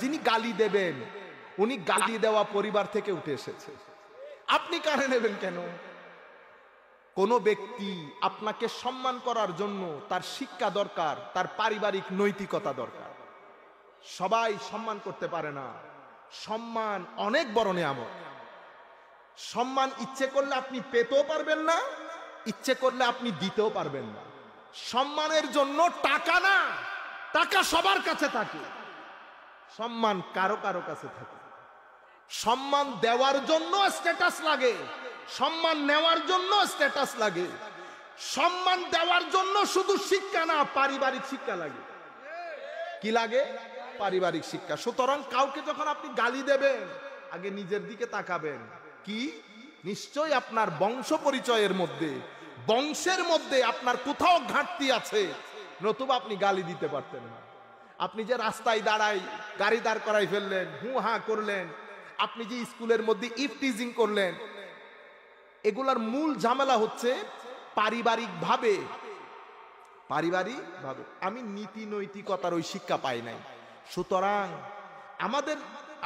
যিনি গালি দেবেন উনি গালি দেওয়া পরিবার থেকে উঠে এসেছে, আপনি কানে নেবেন কেন? কোন ব্যক্তি আপনাকে সম্মান করার জন্য তার শিক্ষা দরকার, তার পারিবারিক নৈতিকতা দরকার। সবাই সম্মান করতে পারে না। সম্মান অনেক বড় নিয়ামত। সম্মান ইচ্ছে করলে আপনি পেতেও পারবেন না, ইচ্ছে করলে আপনি দিতেও পারবেন না। সম্মানের জন্য টাকা না, টাকা সবার কাছে থাকে, সম্মান কারো কারো কাছে থাকে। সম্মান দেওয়ার জন্য স্ট্যাটাস লাগে, সম্মান নেওয়ার জন্য স্ট্যাটাস লাগে। সম্মান দেওয়ার জন্য শুধু শিক্ষা না, পারিবারিক শিক্ষা লাগে। কি লাগে? পারিবারিক শিক্ষা। সুতরাং কাউকে যখন আপনি গালি দেবেন আগে নিজের দিকে তাকাবেন। কি? নিশ্চয়ই আপনার বংশ পরিচয়ের মধ্যে, বংশের মধ্যে আপনার কোথাও ঘাটতি আছে, নতুবা আপনি গালি দিতে পারতেন না। আপনি যে রাস্তায় দাঁড়াই গাড়ি দাঁড় করাই ফেললেন, হু হা করলেন, আপনি যে স্কুলের মধ্যে ইফটিজিং করলেন, এগুলার মূল ঝামেলা হচ্ছে পারিবারিকভাবে। আমি নীতি নৈতিকতার ওই শিক্ষা পাই নাই। সুতরাং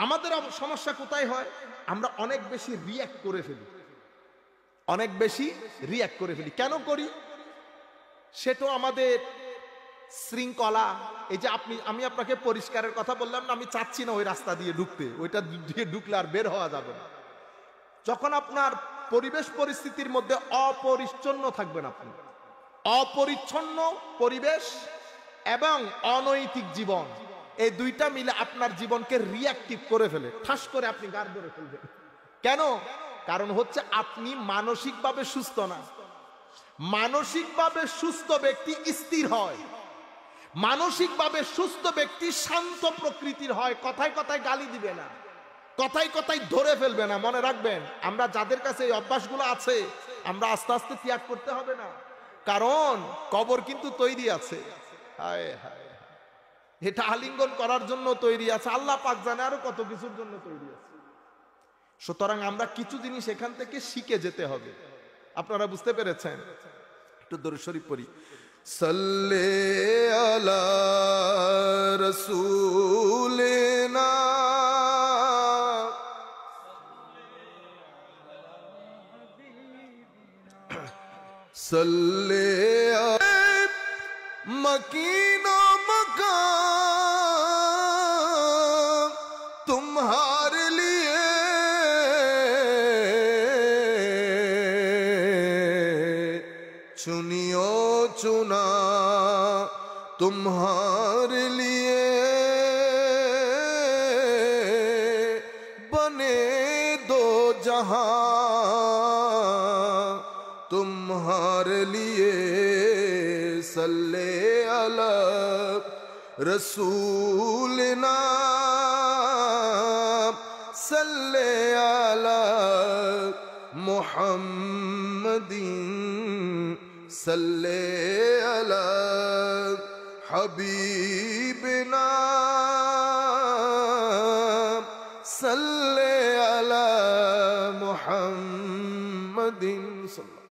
আমাদের সমস্যা কোথায় হয়? আমরা অনেক বেশি রিঅ্যাক্ট করে ফেলি। কেন করি? সেটা আমাদের শৃঙ্খলা। এই যে আমি আপনাকে পরিষ্কারের কথা বললাম না, আমি চাচ্ছি না ওই রাস্তা দিয়ে ঢুকতে, ওইটা দিয়ে ঢুকলে আর বের হওয়া যাবে না। যখন আপনার পরিবেশ পরিস্থিতির মধ্যে অপরিচ্ছন্ন থাকবেন, আপনি অপরিচ্ছন্ন পরিবেশ এবং অনৈতিক জীবন, এই দুইটা মিলে আপনার জীবনকে রিঅ্যাক্টিভ করে ফেলে, ঠাস করে আপনি গাড় ধরে ফেলবেন। কেন? কারণ হচ্ছে আপনি মানসিকভাবে সুস্থ না। মানসিকভাবে সুস্থ ব্যক্তি স্থির হয়, মানসিকভাবে সুস্থ ব্যক্তি শান্ত প্রকৃতির হয়, কথায় কথায় গালি দিবে না, কথায় কথায় ধরে ফেলবে না। মনে রাখবেন, আমরা যাদের কাছে এই অভ্যাসগুলো আছে, আমরা আস্তে আস্তে ত্যাগ করতে হবে না, কারণ কবর কিন্তু তৈরি আছে। হায় হায়, এটা আলিঙ্গন করার জন্য তৈরি আছে, আল্লাহ পাক জানে আরো কত কিছুর জন্য তৈরি আছে। সুতরাং আমরা কিছু জিনিস এখান থেকে শিখে যেতে হবে। আপনারা বুঝতে পেরেছেন? একটু দরুদ শরীফ পড়ি। সাল্লে আলা রাসূলিনা সাল্লে मकीनो मकाम तुम्हारे लिए चुनियो चुना तुम्हारे लिए बने दो जहां तुम्हारे लिए सल्ले अला रसूलना सल्ले अला मुहम्मदिन सल्ले अला हबीबना सल्ले अला मुहम्मदिन।